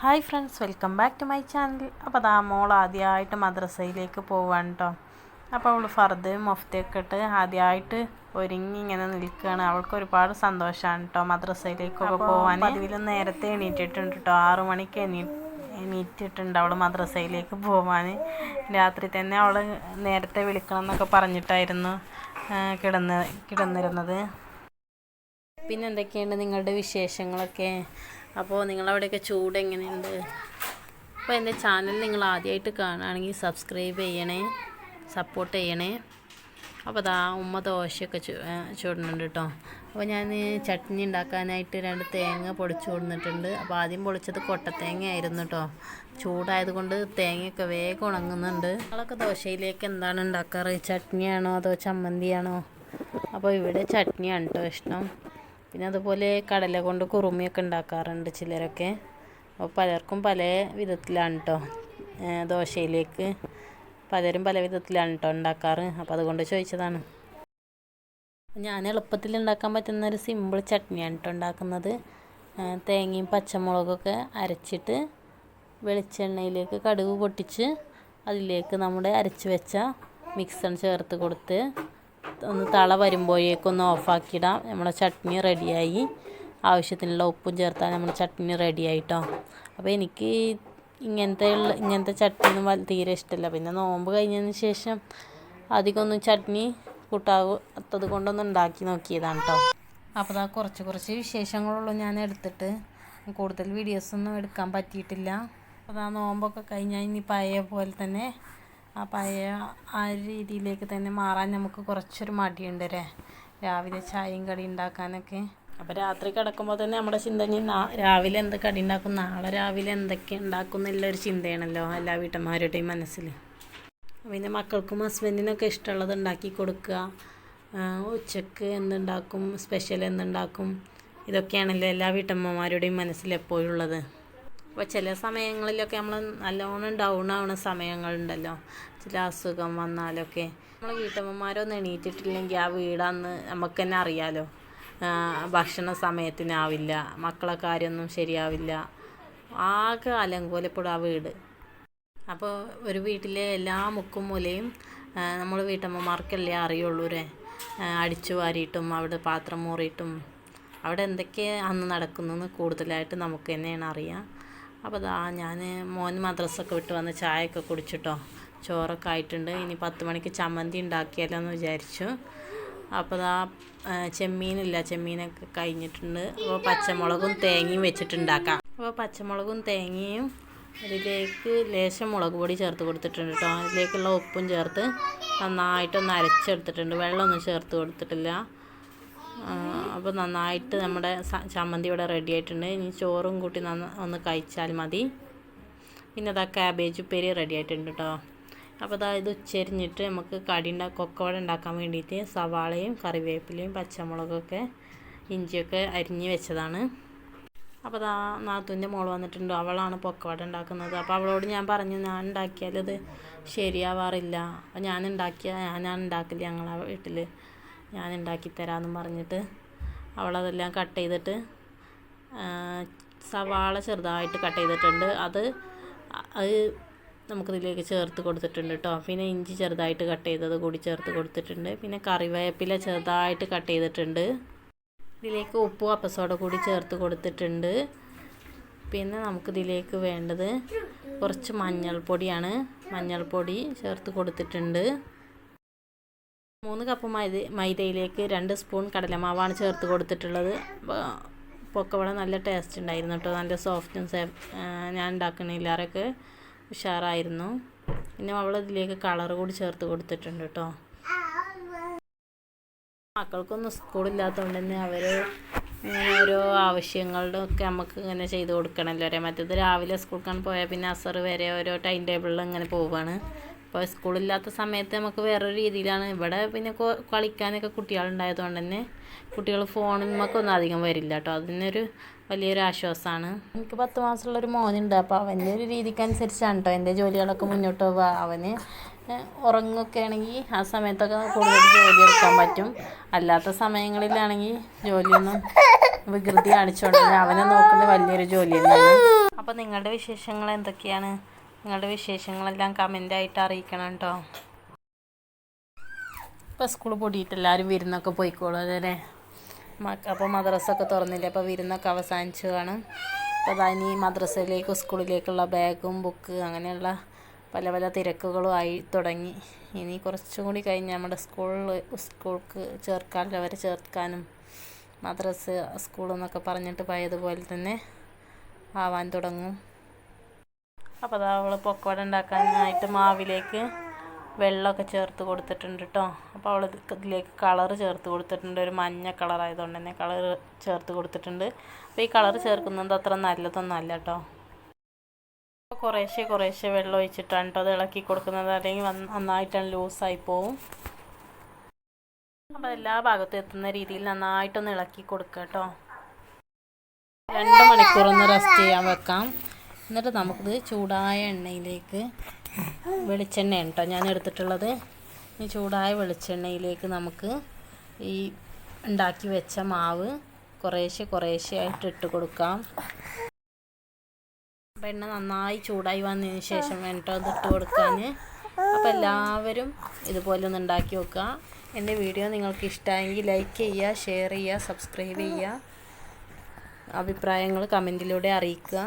Hi friends, welcome back to my channel. അപ്പോൾ അതാ മോൾ ആദ്യമായിട്ട് മദ്രസയിലേക്ക് പോവാണ് കേട്ടോ. അപ്പോൾ അവൾ ഫർദ് മൊഫ്തയൊക്കെ ഇട്ട് ആദ്യമായിട്ട് ഒരുങ്ങി ഇങ്ങനെ നിൽക്കുകയാണ്. അവൾക്ക് ഒരുപാട് സന്തോഷമാണ് കേട്ടോ മദ്രസയിലേക്കൊക്കെ പോകാൻ. പതിവിലും നേരത്തെ എണീറ്റിട്ടുണ്ട് കേട്ടോ. 6 മണിക്ക് എണീറ്റിട്ടുണ്ട് അവൾ മദ്രസയിലേക്ക് പോവാൻ. രാത്രി തന്നെ അവൾ നേരത്തെ വിളിക്കണം എന്നൊക്കെ പറഞ്ഞിട്ടായിരുന്നു കിടന്നിരുന്നത്. പിന്നെ എന്തൊക്കെയുണ്ട് നിങ്ങളുടെ വിശേഷങ്ങളൊക്കെ? അപ്പോൾ നിങ്ങളവിടെയൊക്കെ ചൂട് എങ്ങനെയുണ്ട്? അപ്പോൾ എൻ്റെ ചാനൽ നിങ്ങൾ ആദ്യമായിട്ട് കാണുകയാണെങ്കിൽ സബ്സ്ക്രൈബ് ചെയ്യണേ, സപ്പോർട്ട് ചെയ്യണേ. അപ്പോൾ അതാ ഉമ്മ ദോശയൊക്കെ ചൂടുന്നുണ്ട് കേട്ടോ. അപ്പോൾ ഞാൻ ചട്നി ഉണ്ടാക്കാനായിട്ട് 2 തേങ്ങ പൊളിച്ചു കൊടുത്തിട്ടുണ്ട്. അപ്പോൾ ആദ്യം പൊളിച്ചത് കൊട്ടത്തേങ്ങ ആയിരുന്നു കേട്ടോ. ചൂടായതുകൊണ്ട് തേങ്ങയൊക്കെ വേഗം ഉണങ്ങുന്നുണ്ട്. നിങ്ങളൊക്കെ ദോശയിലേക്ക് എന്താണ് ഉണ്ടാക്കാറ്? ചട്നിയാണോ അതോ ചമ്മന്തിയാണോ? അപ്പോൾ ഇവിടെ ചട്നിയാണ് കേട്ടോ ഇഷ്ടം. പിന്നെ അതുപോലെ കടല കൊണ്ട് കുറുമിയൊക്കെ ഉണ്ടാക്കാറുണ്ട് ചിലരൊക്കെ. അപ്പോൾ പലർക്കും പല വിധത്തിലാണ് കേട്ടോ ദോശയിലേക്ക് പലരും പല വിധത്തിലാണ് കേട്ടോ ഉണ്ടാക്കാറ്. അപ്പോൾ അതുകൊണ്ട് ചോദിച്ചതാണ്. ഞാൻ എളുപ്പത്തിൽ ഉണ്ടാക്കാൻ പറ്റുന്ന ഒരു സിമ്പിൾ ചട്നിയാണ് കേട്ടോ ഉണ്ടാക്കുന്നത്. തേങ്ങയും പച്ചമുളകൊക്കെ അരച്ചിട്ട് വെളിച്ചെണ്ണയിലേക്ക് കടുക് പൊട്ടിച്ച് അതിലേക്ക് നമ്മുടെ അരച്ച് വെച്ച മിക്സൺ ചേർത്ത് കൊടുത്ത് ഒന്ന് തള വരുമ്പോഴേക്കൊന്ന് ഓഫാക്കിയിടാം. നമ്മുടെ ചട്നി റെഡിയായി. ആവശ്യത്തിനുള്ള ഉപ്പും ചേർത്താൽ നമ്മുടെ ചട്നി റെഡിയായിട്ടോ. അപ്പോൾ എനിക്ക് ഇങ്ങനത്തെ ചട്നിയൊന്നും തീരെ ഇഷ്ടമല്ല. പിന്നെ നോമ്പ് കഴിഞ്ഞതിന് ശേഷം അധികമൊന്നും ചട്നി കൂട്ടാത്തത് കൊണ്ടൊന്നും ഉണ്ടാക്കി നോക്കിയതാണ് കേട്ടോ. അപ്പോൾ അതാ കുറച്ച് വിശേഷങ്ങളുള്ളൂ ഞാൻ എടുത്തിട്ട്. കൂടുതൽ വീഡിയോസൊന്നും എടുക്കാൻ പറ്റിയിട്ടില്ല. അപ്പോൾ ആ നോമ്പൊക്കെ കഴിഞ്ഞാൽ ഇനി പഴയ പോലെ തന്നെ പഴയ ആ രീതിയിലേക്ക് തന്നെ മാറാൻ നമുക്ക് കുറച്ചൊരു മടിയുണ്ട് രാവിലെ ചായയും കടി ഉണ്ടാക്കാനൊക്കെ. അപ്പോൾ രാത്രി കിടക്കുമ്പോൾ തന്നെ നമ്മുടെ ചിന്ത രാവിലെ എന്ത് കടി ഉണ്ടാക്കും, നാളെ രാവിലെ എന്തൊക്കെ ഉണ്ടാക്കും എന്നുള്ളൊരു ചിന്തയാണല്ലോ എല്ലാ വീട്ടമ്മമാരുടെയും മനസ്സിൽ. പിന്നെ മക്കൾക്കും ഹസ്ബൻഡിനൊക്കെ ഇഷ്ടമുള്ളത് ഉണ്ടാക്കി കൊടുക്കുക. ഉച്ചക്ക് എന്തുണ്ടാക്കും, സ്പെഷ്യൽ എന്തുണ്ടാക്കും, ഇതൊക്കെയാണല്ലോ എല്ലാ വീട്ടമ്മമാരുടെയും മനസ്സിൽ എപ്പോഴും ഉള്ളത്. അപ്പോൾ ചില സമയങ്ങളിലൊക്കെ നമ്മൾ നല്ലോണം ഡൗൺ ആവുന്ന സമയങ്ങളുണ്ടല്ലോ, ചില അസുഖം വന്നാലൊക്കെ നമ്മൾ വീട്ടമ്മമാരൊന്നും എണീറ്റിട്ടില്ലെങ്കിൽ ആ വീടന്ന് നമുക്ക് തന്നെ അറിയാലോ, ഭക്ഷണ സമയത്തിനാവില്ല, മക്കളെ കാര്യമൊന്നും ശരിയാവില്ല, ആകെ അലങ്കോലപ്പെടും ആ വീട്. അപ്പോൾ ഒരു വീട്ടിലെ എല്ലാ മുക്കും മൂലയും നമ്മൾ വീട്ടമ്മമാർക്കല്ലേ അറിയുള്ളൂ അടിച്ചു വാരിയിട്ടും അവിടെ പാത്രം മൂറിയിട്ടും അവിടെ എന്തൊക്കെ അന്ന് നടക്കുന്നു കൂടുതലായിട്ട് നമുക്ക് തന്നെയാണ് അറിയാം. അപ്പോൾ അതാ ഞാൻ മോൻ മദ്രസൊക്കെ വിട്ട് വന്ന് ചായയൊക്കെ കുടിച്ചിട്ടോ. ചോറൊക്കെ ആയിട്ടുണ്ട്. ഇനി 10 മണിക്ക് ചമ്മന്തി ഉണ്ടാക്കിയാലോ എന്ന് വിചാരിച്ചു. അപ്പോൾ അതാ ചെമ്മീനൊക്കെ കഴിഞ്ഞിട്ടുണ്ട്. അപ്പോൾ പച്ചമുളകും തേങ്ങയും വെച്ചിട്ടുണ്ടാക്കാം. അപ്പോൾ പച്ചമുളകും തേങ്ങയും അതിലേക്ക് ലേശം മുളക് പൊടി ചേർത്ത് കൊടുത്തിട്ടുണ്ട് കേട്ടോ. അതിലേക്കുള്ള ഉപ്പും ചേർത്ത് നന്നായിട്ടൊന്ന് അരച്ചെടുത്തിട്ടുണ്ട്. വെള്ളമൊന്നും ചേർത്ത് കൊടുത്തിട്ടില്ല. അപ്പോൾ നന്നായിട്ട് നമ്മുടെ ചമ്മന്തി ഇവിടെ റെഡി ആയിട്ടുണ്ട്. ഇനി ചോറും കൂട്ടി ഒന്ന് കഴിച്ചാൽ മതി. പിന്നെ അതാ ക്യാബേജ് ഉപ്പേരി റെഡി ആയിട്ടുണ്ട് കേട്ടോ. അപ്പോൾ അതാ ഇത് ഉച്ചരിഞ്ഞിട്ട് നമുക്ക് കൊക്കവട ഉണ്ടാക്കാൻ വേണ്ടിയിട്ട് സവാളയും കറിവേപ്പിലയും പച്ചമുളകൊക്കെ ഇഞ്ചിയൊക്കെ അരിഞ്ഞ് വെച്ചതാണ്. അപ്പോൾ അതാ നാത്തൂൻ്റെ മോൾ വന്നിട്ടുണ്ട്. അവളാണ് പൊക്കവട ഉണ്ടാക്കുന്നത്. അപ്പോൾ അവളോട് ഞാൻ പറഞ്ഞു, ഞാൻ ഉണ്ടാക്കിയാലത് ശരിയാവാറില്ല, അപ്പോൾ ഞാൻ ഉണ്ടാക്കില്ല, ഞങ്ങളെ വീട്ടിൽ ഞാൻ ഉണ്ടാക്കിത്തരാമെന്നും പറഞ്ഞിട്ട് അവളതെല്ലാം കട്ട് ചെയ്തിട്ട് സവാള ചെറുതായിട്ട് കട്ട് ചെയ്തിട്ടുണ്ട്. അത് നമുക്കിതിലേക്ക് ചേർത്ത് കൊടുത്തിട്ടുണ്ട് കേട്ടോ. പിന്നെ ഇഞ്ചി ചെറുതായിട്ട് കട്ട് ചെയ്തത് കൂടി ചേർത്ത് കൊടുത്തിട്ടുണ്ട്. പിന്നെ കറിവേപ്പില ചെറുതായിട്ട് കട്ട് ചെയ്തിട്ടുണ്ട്. ഇതിലേക്ക് ഉപ്പും അപ്പസോഡ കൂടി ചേർത്ത് കൊടുത്തിട്ടുണ്ട്. പിന്നെ നമുക്കിതിലേക്ക് വേണ്ടത് കുറച്ച് മഞ്ഞൾപ്പൊടിയാണ്. മഞ്ഞൾപ്പൊടി ചേർത്ത് കൊടുത്തിട്ടുണ്ട്. 3 കപ്പ് മൈദയിലേക്ക് 2 സ്പൂൺ കടലമാവാണ് ചേർത്ത് കൊടുത്തിട്ടുള്ളത്. പൊക്കവട നല്ല ടേസ്റ്റ് ഉണ്ടായിരുന്നു കേട്ടോ. നല്ല സോഫ്റ്റും ഞാൻ ഉണ്ടാക്കണില്ലാറൊക്കെ ഉഷാറായിരുന്നു. പിന്നെ ഇതിലേക്ക് കളർ കൂടി ചേർത്ത് കൊടുത്തിട്ടുണ്ട് കേട്ടോ. മക്കൾക്കൊന്നും സ്കൂളില്ലാത്തതുകൊണ്ട് തന്നെ അവർ ഇങ്ങനെ ഓരോ ആവശ്യങ്ങളുടെ ഒക്കെ നമുക്ക് ഇങ്ങനെ ചെയ്ത് കൊടുക്കണമല്ലോ മറ്റേത് രാവിലെ സ്കൂളിൽ പോയാൽ പിന്നെ അസർ വരെ ഓരോ ടൈം ടേബിളിൽ ഇങ്ങനെ പോവുകയാണ്. അപ്പോൾ സ്കൂളില്ലാത്ത സമയത്ത് നമുക്ക് വേറൊരു രീതിയിലാണ്. ഇവിടെ പിന്നെ കളിക്കാനൊക്കെ കുട്ടികളുണ്ടായതുകൊണ്ട് തന്നെ കുട്ടികൾ ഫോണിന്മേക്കൊന്നും അധികം വരില്ല കേട്ടോ. അതിനൊരു വലിയൊരു ആശ്വാസമാണ്. എനിക്ക് 10 മാസമുള്ളൊരു മോനുണ്ട്. അപ്പോൾ അവൻ്റെ ഒരു രീതിക്കനുസരിച്ചാണ് കേട്ടോ എൻ്റെ ജോലികളൊക്കെ മുന്നോട്ട് പോവുക. അവന് ഉറങ്ങുകയൊക്കെ ആണെങ്കിൽ ആ സമയത്തൊക്കെ കൂടുതൽ ജോലി എടുക്കാൻ പറ്റും. അല്ലാത്ത സമയങ്ങളിലാണെങ്കിൽ ജോലിയൊന്നും വികൃതി കാണിച്ചുകൊണ്ട് അവനെ നോക്കുന്നത് വലിയൊരു ജോലി തന്നെയാണ്. അപ്പോൾ അപ്പോൾ നിങ്ങളുടെ വിശേഷങ്ങൾ എന്തൊക്കെയാണ്? നിങ്ങളുടെ വിശേഷങ്ങളെല്ലാം കമൻ്റായിട്ട് അറിയിക്കണം കേട്ടോ. ഇപ്പോൾ സ്കൂൾ പൊടിയിട്ട് എല്ലാവരും വിരുന്നൊക്കെ പോയിക്കോളും അല്ലേ. അപ്പോൾ മദ്രസൊക്കെ തുറന്നില്ലേ, അപ്പോൾ വിരുന്നൊക്കെ അവസാനിച്ചു കാണും. അപ്പോൾ അതാ ഇനി മദ്രസയിലേക്ക് സ്കൂളിലേക്കുള്ള ബാഗും ബുക്ക് അങ്ങനെയുള്ള പല പല തിരക്കുകളും ആയി തുടങ്ങി. ഇനി കുറച്ചും കൂടി കഴിഞ്ഞ് നമ്മുടെ സ്കൂൾക്ക് ചേർക്കാനുള്ളവരെ ചേർക്കാനും മദ്രസ സ്കൂളെന്നൊക്കെ പറഞ്ഞിട്ട് പഴയതുപോലെ തന്നെ ആവാൻ തുടങ്ങും. അപ്പോൾ അതാ അവൾ പൊക്കോട ഉണ്ടാക്കാനായിട്ട് മാവിലേക്ക് വെള്ളമൊക്കെ ചേർത്ത് കൊടുത്തിട്ടുണ്ട് കേട്ടോ. അപ്പോൾ അവൾ ഇതിലേക്ക് കളറ് ചേർത്ത് കൊടുത്തിട്ടുണ്ട്. ഒരു മഞ്ഞ കളറായതുകൊണ്ട് തന്നെ കളർ ചേർത്ത് കൊടുത്തിട്ടുണ്ട്. അപ്പോൾ ഈ കളർ ചേർക്കുന്നത് അത്ര നല്ലതൊന്നും അല്ല കേട്ടോ. അപ്പോൾ കുറേശ്ശെ വെള്ളം ഒഴിച്ചിട്ടാണ് കേട്ടോ അത് ഇളക്കി കൊടുക്കുന്നത്, അല്ലെങ്കിൽ നന്നായിട്ടാണ് ലൂസായി പോവും. അപ്പോൾ എല്ലാ ഭാഗത്തും എത്തുന്ന രീതിയിൽ നന്നായിട്ടൊന്ന് ഇളക്കി കൊടുക്കുക കേട്ടോ. 2 മണിക്കൂറൊന്ന് റെസ്റ്റ് ചെയ്യാൻ വെക്കാം. എന്നിട്ട് നമുക്കിത് ചൂടായ എണ്ണയിലേക്ക്, വെളിച്ചെണ്ണയാണ് കേട്ടോ ഞാൻ എടുത്തിട്ടുള്ളത്. ഈ ചൂടായ വെളിച്ചെണ്ണയിലേക്ക് നമുക്ക് ഈ ഉണ്ടാക്കി വെച്ച മാവ് കുറേശ്ശെ ആയിട്ട് ഇട്ട് കൊടുക്കാം. അപ്പോൾ എണ്ണ നന്നായി ചൂടായി വന്നതിന് ശേഷം വേണ്ടോ അത് ഇട്ട് കൊടുക്കാൻ. അപ്പോൾ എല്ലാവരും ഇതുപോലെ ഒന്ന് ഉണ്ടാക്കി വെക്കുക. എൻ്റെ വീഡിയോ നിങ്ങൾക്ക് ഇഷ്ടമായെങ്കിൽ ലൈക്ക് ചെയ്യുക, ഷെയർ ചെയ്യുക, സബ്സ്ക്രൈബ് ചെയ്യുക. അഭിപ്രായങ്ങൾ കമൻറ്റിലൂടെ അറിയിക്കുക.